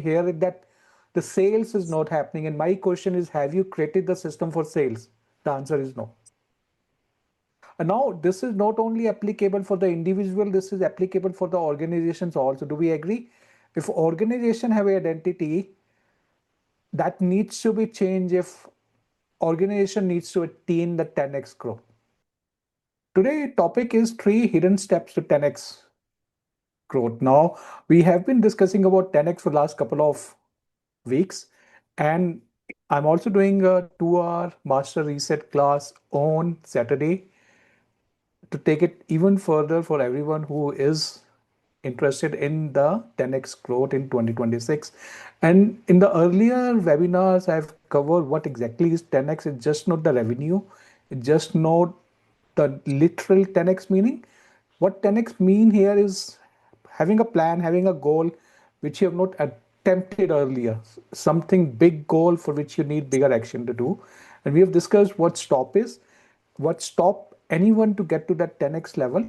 hear it that the sales is not happening. And my question is, have you created the system for sales? The answer is no. And now this is not only applicable for the individual, this is applicable for the organizations also. Do we agree? If organization have identity, that needs to be changed if organization needs to attain the 10x growth. Today topic is 3 hidden steps to 10x growth. Now we have been discussing about 10x for the last couple of weeks, and I'm also doing a 2-hour master reset class on Saturday to take it even further for everyone who is interested in the 10x growth in 2026. And in the earlier webinars, I've covered what exactly is 10x. It's just not the revenue, it's just not the literal 10x meaning. What 10x mean here is having a plan, having a goal which you have not attempted earlier, something big goal for which you need bigger action to do. And we have discussed what stop is, what stop anyone to get to that 10x level.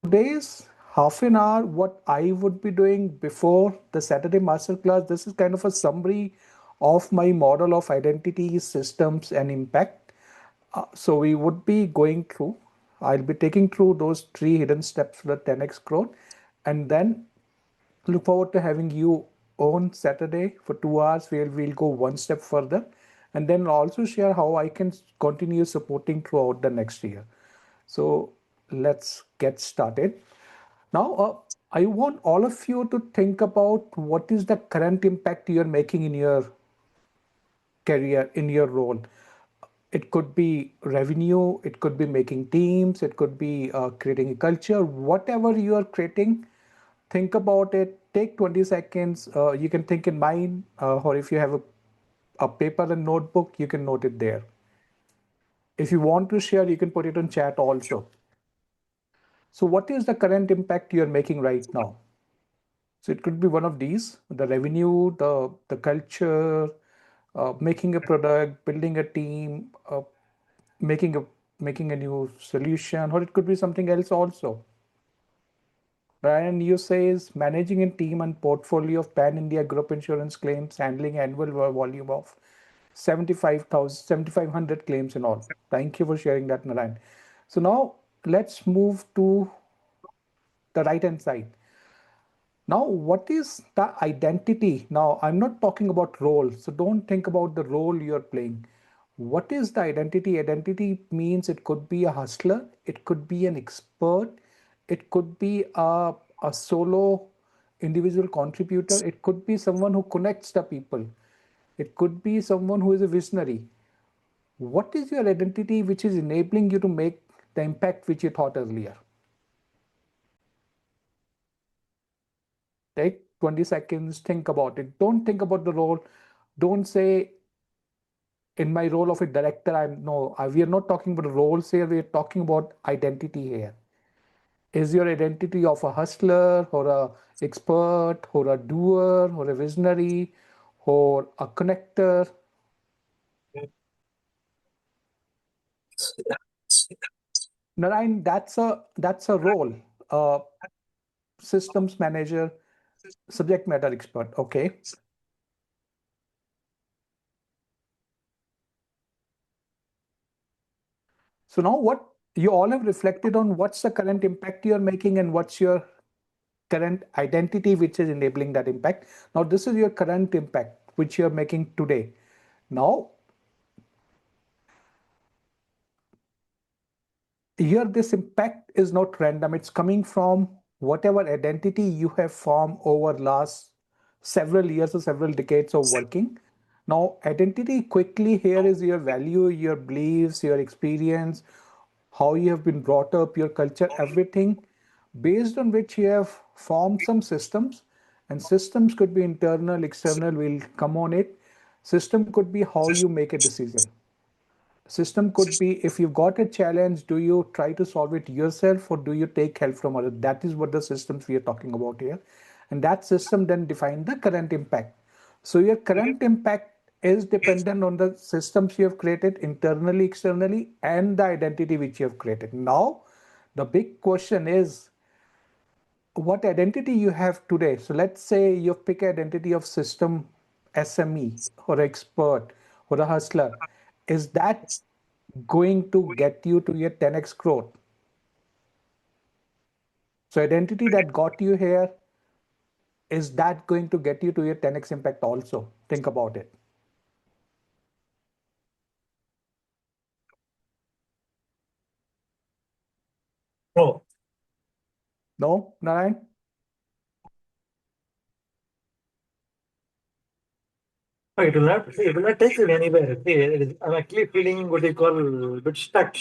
Today's half an hour, what I would be doing before the Saturday masterclass, this is kind of a summary of my model of identity, systems, and impact. So we would be going through, I'll be taking through those 3 hidden steps for the 10x growth, and then look forward to having you on Saturday for 2 hours where we'll go one step further, and then also share how I can continue supporting throughout the next year. So let's get started. Now, I want all of you to think about what is the current impact you're making in your career, in your role. It could be revenue, it could be making teams, it could be creating a culture, whatever you are creating. Think about it. Take 20 seconds. You can think in mind, or if you have a paper and notebook, you can note it there. If you want to share, you can put it on chat also. So, what is the current impact you're making right now? So it could be one of these: the revenue, the culture, making a product, building a team, making a making a new solution, or it could be something else also. Ryan, you says managing a team and portfolio of pan-India group insurance claims, handling annual volume of 7,500 claims in all. Thank you for sharing that, Narayan. So now let's move to the right hand side. Now, what is the identity? Now, I'm not talking about role, so don't think about the role you're playing. What is the identity? Identity means it could be a hustler, it could be an expert, it could be a solo individual contributor, it could be someone who connects the people, it could be someone who is a visionary. What is your identity which is enabling you to make the impact which you thought earlier? Take 20 seconds, think about it. Don't think about the role. Don't say, in my role of a director, I'm no, we are not talking about roles here. We're talking about identity here. Is your identity of a hustler or a expert or a doer or a visionary or a connector? Narayan, that's a role. Uh, Systems manager, subject matter expert. Okay. So now what you all have reflected on, what's the current impact you're making and what's your current identity which is enabling that impact. Now this is your current impact which you're making today. Now here this impact is not random, it's coming from whatever identity you have formed over last several years or several decades of working. Now identity quickly here is your value, your beliefs, your experience, how you have been brought up, your culture, everything based on which you have formed some systems. And systems could be internal, external, we'll come on it. System could be how you make a decision. System could be if you've got a challenge, do you try to solve it yourself or do you take help from others? That is what the systems we are talking about here. And that system then define the current impact. So your current impact is dependent on the systems you have created internally, externally, and the identity which you have created. Now, the big question is, what identity you have today. So let's say you pick identity of system SME or expert or a hustler. Is that going to get you to your 10x growth? So identity that got you here, is that going to get you to your 10x impact also? Think about it. No. No, Narayan? It will not take you anywhere. I'm actually feeling what you call a bit stuck.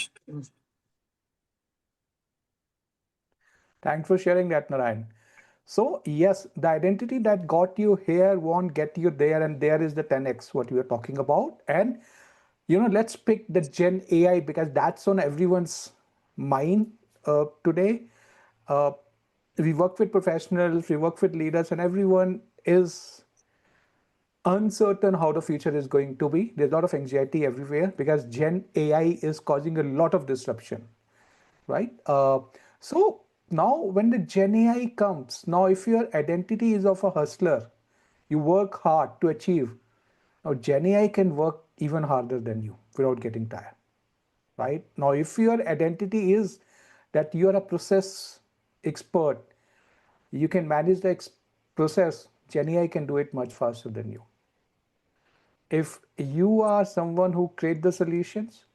Thanks for sharing that, Narayan. So yes, the identity that got you here won't get you there, and there is the 10x what we are talking about. And let's pick the Gen AI because that's on everyone's mind today. Uh, we work with professionals, we work with leaders, and everyone is uncertain how the future is going to be. There's a lot of anxiety everywhere because Gen AI is causing a lot of disruption, right? So now when the Gen AI comes, now if your identity is of a hustler, you work hard to achieve. Now Gen AI can work even harder than you without getting tired, right? Now if your identity is that you are a process expert, you can manage the process, Gen AI can do it much faster than you. If you are someone who create the solutions,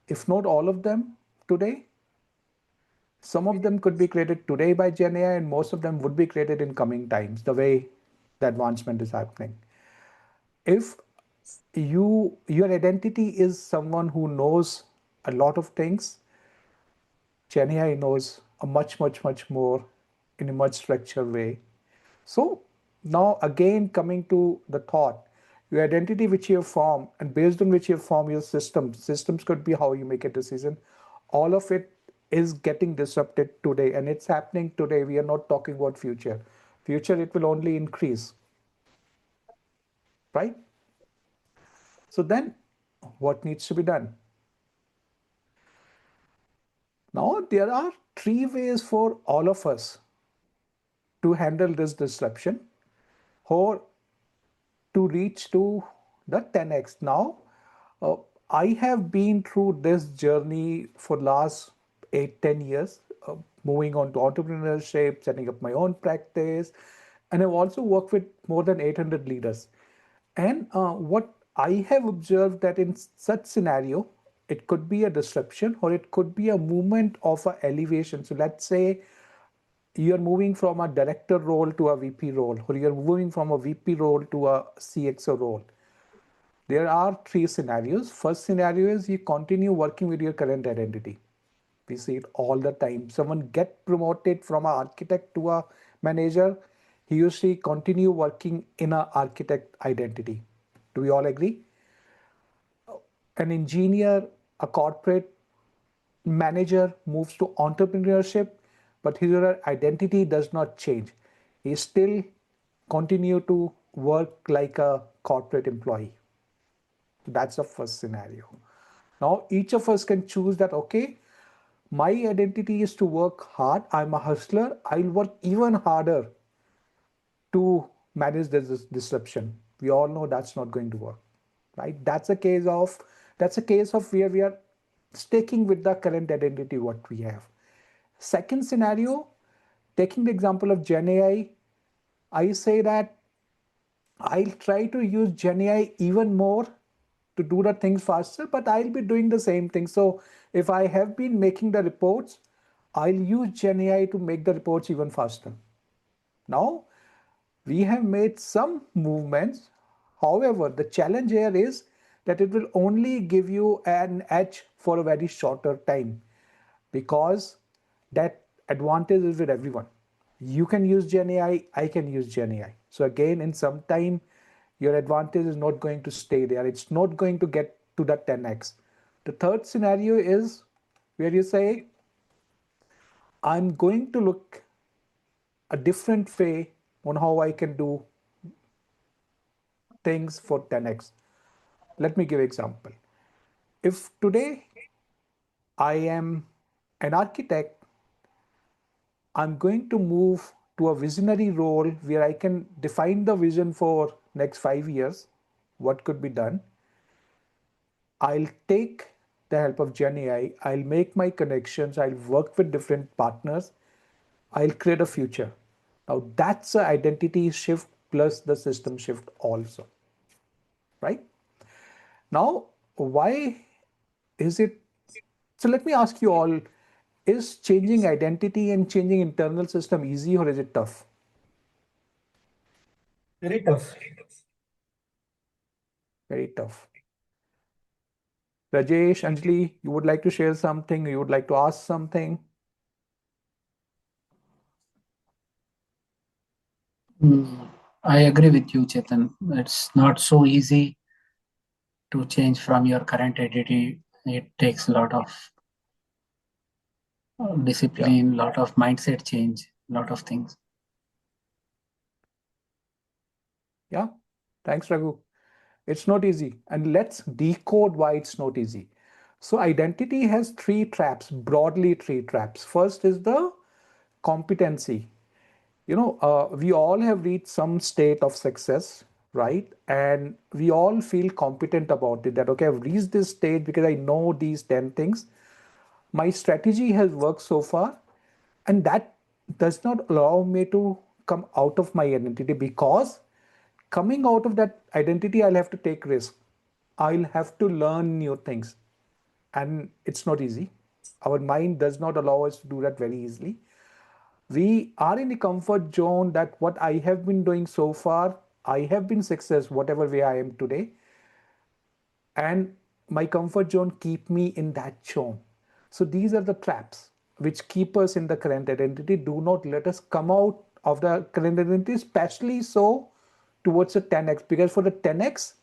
if not all of them today, some of them could be created today by Gen AI, and most of them would be created in coming times, the way the advancement is happening. If your identity is someone who knows a lot of things, Gen AI knows a much, much, much more in a much structured way. So now again coming to the thought, your identity which you have formed and based on which you have formed your systems. Systems could be how you make a decision. All of it is getting disrupted today and it's happening today. We are not talking about future. Future it will only increase, right? So then what needs to be done? Now there are three ways for all of us to handle this disruption or to reach to the 10x. Now uh, I have been through this journey for last 8-10 years, moving on to entrepreneurship, setting up my own practice, and I've also worked with more than 800 leaders. And what I have observed that in such scenario, it could be a disruption or it could be a movement of a elevation. So let's say you're moving from a director role to a VP role, or you're moving from a VP role to a CXO role. There are three scenarios. First scenario is you continue working with your current identity. We see it all the time. Someone get promoted from an architect to a manager. He or she continue working in an architect identity. Do we all agree? An engineer, a corporate manager moves to entrepreneurship, but his identity does not change. He still continue to work like a corporate employee. That's the first scenario. Now each of us can choose that, okay, my identity is to work hard. I'm a hustler. I'll work even harder to manage this disruption. We all know that's not going to work, right? That's a case of where we are sticking with the current identity what we have. Second scenario, taking the example of Gen AI, I say that I'll try to use Gen AI even more to do the things faster, but I'll be doing the same thing. So if I have been making the reports, I'll use Gen AI to make the reports even faster. Now, we have made some movements. However, the challenge here is that it will only give you an edge for a very shorter time because that advantage is with everyone. You can use Gen AI, I can use Gen AI. So again, in some time, your advantage is not going to stay there. It's not going to get to that 10x. The third scenario is where you say, I'm going to look a different way on how I can do things for 10x. Let me give an example. If today I am an architect, I'm going to move to a visionary role where I can define the vision for next 5 years, what could be done. I'll take the help of Gen AI. I'll make my connections. I'll work with different partners. I'll create a future. Now that's an identity shift plus the system shift also, right? Now, why is it? So let me ask you all, is changing identity and changing internal system easy or is it tough? Very tough. Very tough. Rajesh, Anjali, you would like to share something? You would like to ask something? Mm, I agree with you, Chetan. It's not so easy to change from your current identity. It takes a lot of Yeah, discipline, lot of mindset change, lot of things. yeah. Thanks, Raghu. It's not easy. And let's decode why it's not easy. So, identity has three traps, broadly, three traps. First is the competency. We all have reached some state of success, right? And we all feel competent about it that, okay, I've reached this state because I know these 10 things. My strategy has worked so far, and that does not allow me to come out of my identity because coming out of that identity, I'll have to take risk. I'll have to learn new things, and it's not easy. Our mind does not allow us to do that very easily. We are in the comfort zone that what I have been doing so far, I have been success whatever way I am today, and my comfort zone keep me in that zone. So these are the traps which keep us in the current identity. Do not let us come out of the current identity, especially so towards a 10x, because for the 10x,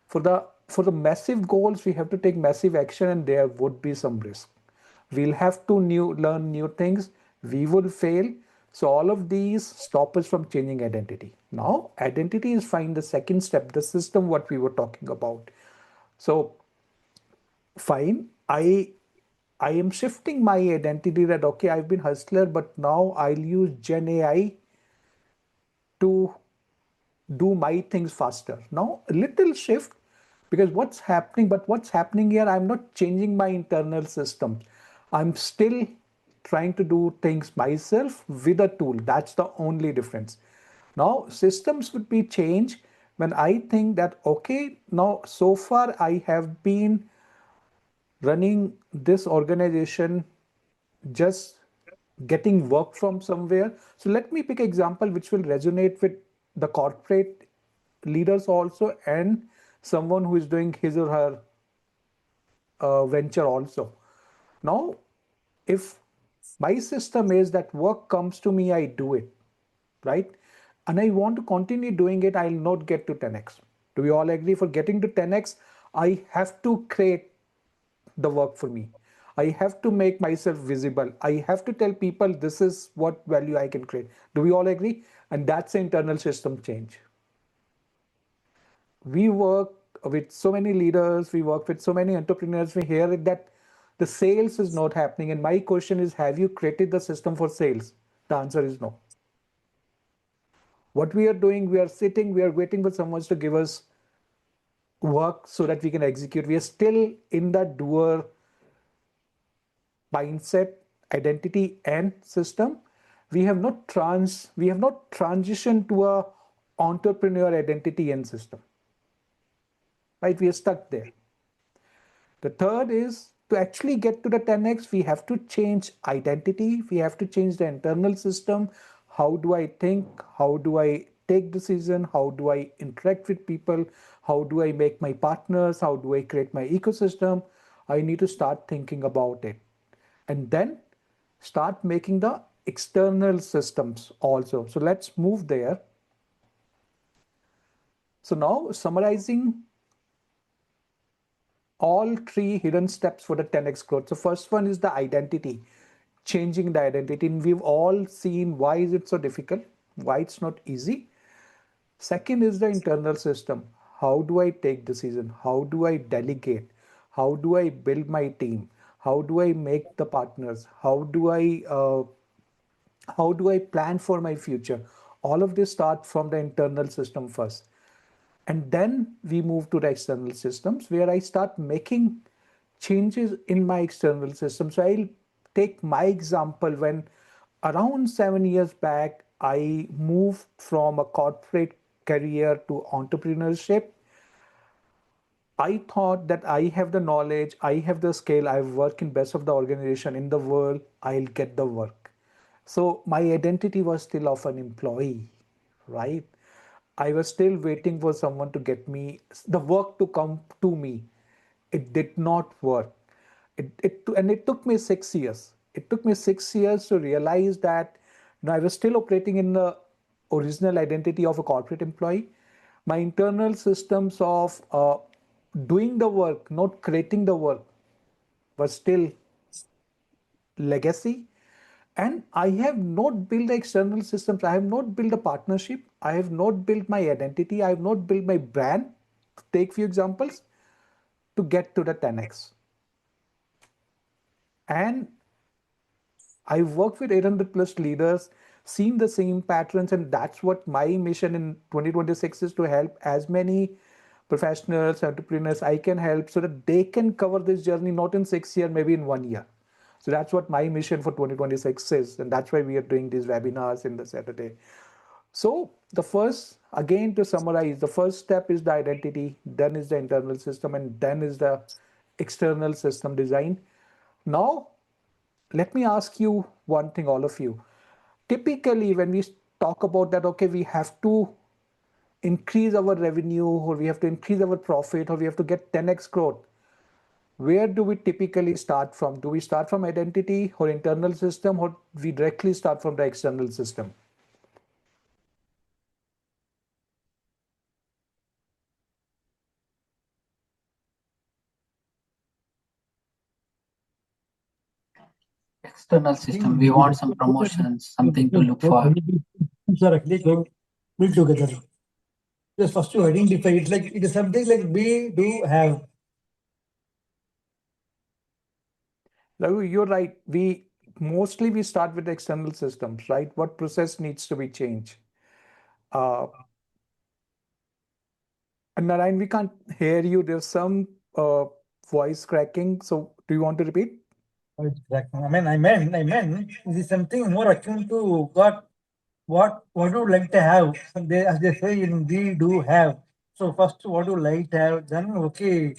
for the massive goals, we have to take massive action, and there would be some risk. We'll have to learn new things. We will fail. So all of these stop us from changing identity. Now, identity is fine. The second step, the system, what we were talking about. So fine. I am shifting my identity that okay, I've been hustler, but now I'll use Gen AI to do my things faster. Now, a little shift because what's happening here, I'm not changing my internal system. I'm still trying to do things myself with a tool. That's the only difference. Now, systems would be changed when I think that, okay, now so far I have been running this organization just getting work from somewhere. So let me pick an example which will resonate with the corporate leaders also and someone who is doing his or her venture also. Now, if my system is that work comes to me, I do it, right? And I want to continue doing it, I'll not get to 10x. Do we all agree? For getting to 10x, I have to create the work for me. I have to make myself visible. I have to tell people this is what value I can create. Do we all agree? And that's the internal system change. We work with so many leaders, we work with so many entrepreneurs, we hear it that the sales is not happening. And my question is, have you created the system for sales? The answer is no. What we are doing, we are sitting, we are waiting for someone to give us work so that we can execute. We are still in that doer mindset, identity, and system. We have not transitioned to a entrepreneur identity and system. Right? We are stuck there. The third is to actually get to the 10x, we have to change identity, we have to change the internal system. How do I think? How do I take decision? How do I interact with people? How do I make my partners? How do I create my ecosystem? I need to start thinking about it. And then start making the external systems also. So let's move there. So now summarizing all three hidden steps for the 10x growth. So first one is the identity, changing the identity. And we've all seen why is it so difficult, why it's not easy. Second is the internal system. How do I take decision? How do I delegate? How do I build my team? How do I make the partners? How do I How do I plan for my future? All of this start from the internal system first. And then we move to the external systems where I start making changes in my external system. So I'll take my example when around 7 years back, I moved from a corporate career to entrepreneurship. I thought that I have the knowledge, I have the skill, I work in best of the organization in the world, I'll get the work. So my identity was still of an employee, right? I was still waiting for someone to get me the work to come to me. It did not work. It took me 6 years. It took me 6 years to realize that I was still operating in the original identity of a corporate employee. My internal systems of doing the work, not creating the work, was still legacy. And I have not built the external systems. I have not built a partnership. I have not built my identity. I have not built my brand. Take few examples to get to the 10x. And I work with 800 plus leaders, seen the same patterns, and that's what my mission in 2026 is, to help as many professionals, entrepreneurs I can help so that they can cover this journey not in 6 years, maybe in 1 year. So that's what my mission for 2026 is, and that's why we are doing these webinars in the Saturday. So the first, again to summarize, the first step is the identity, then is the internal system, and then is the external system design. Now let me ask you one thing, all of you. Typically, when we talk about that, okay, we have to increase our revenue, or we have to increase our profit, or we have to get 10x growth, where do we typically start from? Do we start from identity or internal system, or we directly start from the external system? External I think system. We want some promotions, something to look for. things are actually going built together. Just first to identify it, like it is something like we do have. Raghu, you're right. We start with the external systems, right? What process needs to be changed? Uh, and Narayan, we can't hear you. There's some voice cracking. So do you want to repeat? Oh, it's correct. I meant, this is something more akin to what do you like to have? As they say, in we do have. So first, what do you like to have? Then okay,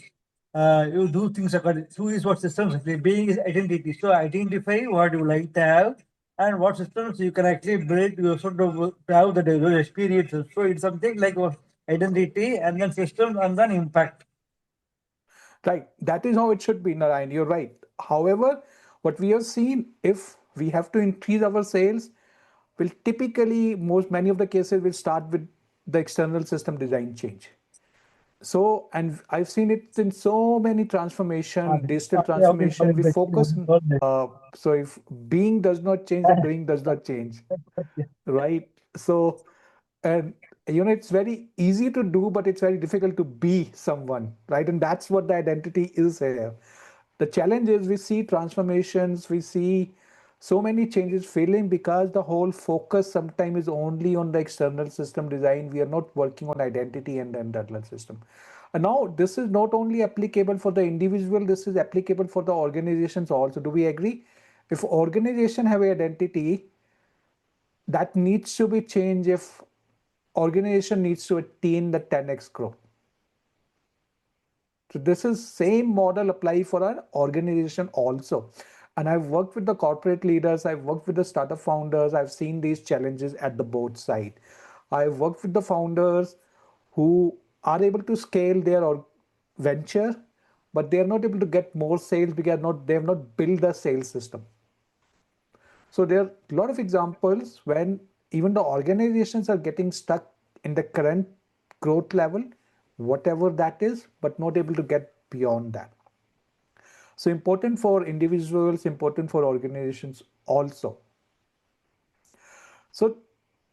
you do things according. So is what systems actually being is identity. So identify what you like to have and what systems you can actually build. You also to have the those experiences. So it's something like identity and then system and then impact. Right. That is how it should be, Narayan. You're right. However, what we have seen, if we have to increase our sales, will typically, many of the cases will start with the external system design change. So, and I've seen it in so many transformation, digital Yeah, okay, got transformation, it, we got focus it, got it. so if being does not change, then doing does not change, right? So, and it's very easy to do, but it's very difficult to be someone, right? And that's what the identity is here. The challenge is we see transformations, we see so many changes failing because the whole focus sometimes is only on the external system design. We are not working on identity and the internal system. And now this is not only applicable for the individual, this is applicable for the organizations also. Do we agree? If organization have identity, that needs to be changed if organization needs to attain the 10x growth. So this is same model apply for our organization also. And I've worked with the corporate leaders, I've worked with the startup founders, I've seen these challenges at the both side. I've worked with the founders who are able to scale their venture, but they are not able to get more sales because they have not built the sales system. So there are a lot of examples when even the organizations are getting stuck in the current growth level, whatever that is, but not able to get beyond that. So important for individuals, important for organizations also. So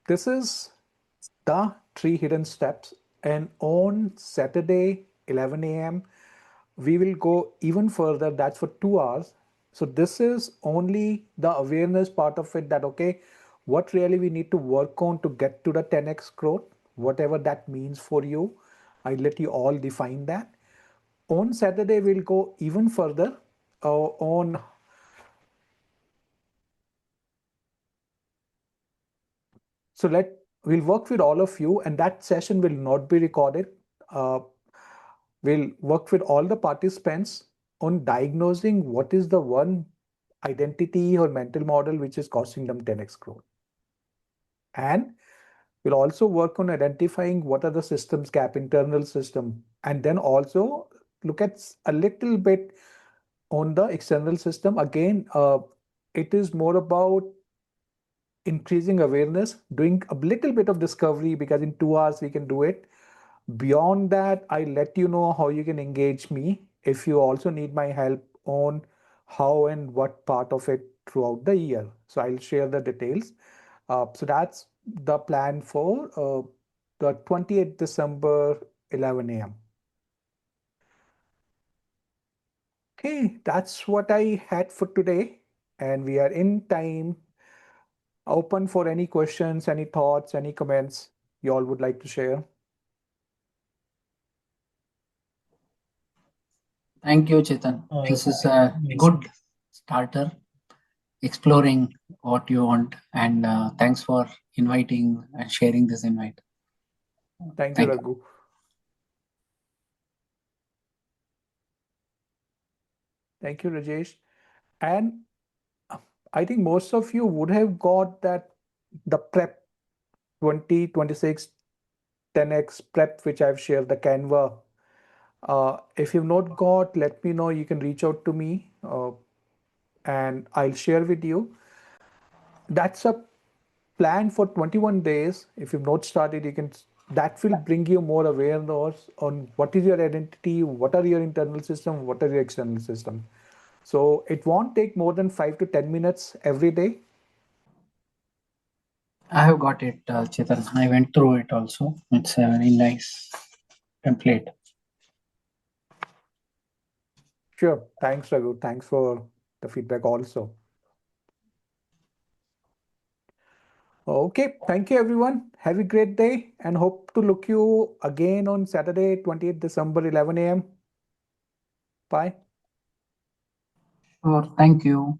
this is the three hidden steps. And on Saturday, 11 a.m., we will go even further. That's for 2 hours. So this is only the awareness part of it, that, okay, what really we need to work on to get to the 10x growth, whatever that means for you. I let you all define that. On Saturday, we'll go even further on. So we'll work with all of you, and that session will not be recorded. Uh, we'll work with all the participants on diagnosing what is the one identity or mental model which is causing them 10x growth. And we'll also work on identifying what are the systems gap, internal system, and then also look at a little bit on the external system. Again, it is more about increasing awareness, doing a little bit of discovery because in 2 hours we can do it. Beyond that, I let you know how you can engage me if you also need my help on how and what part of it throughout the year. So I'll share the details. So that's the plan for the 28th December, 11 a.m. Okay, that's what I had for today. And we are in time, open for any questions, any thoughts, any comments you all would like to share. Thank you, Chetan. This is a good starter exploring what you want, and thanks for inviting and sharing this invite. Thank you, Raghu. Thank you, Rajesh. And I think most of you would have got that the prep 2026 10x prep, which I've shared, the Canva. If you've not got, let me know. You can reach out to me and I'll share with you. That's a plan for 21 days. If you've not started, you can, that will bring you more awareness on what is your identity, what are your internal system, what are your external system. So it won't take more than 5 to 10 minutes every day. I have got it, Chetan. I went through it also. It's a very nice template. Sure. Thanks, Raghu. Thanks for the feedback also. Okay. Thank you, everyone. Have a great day and hope to look you again on Saturday, 28th December, 11 a.m. Bye. Sure. Thank you.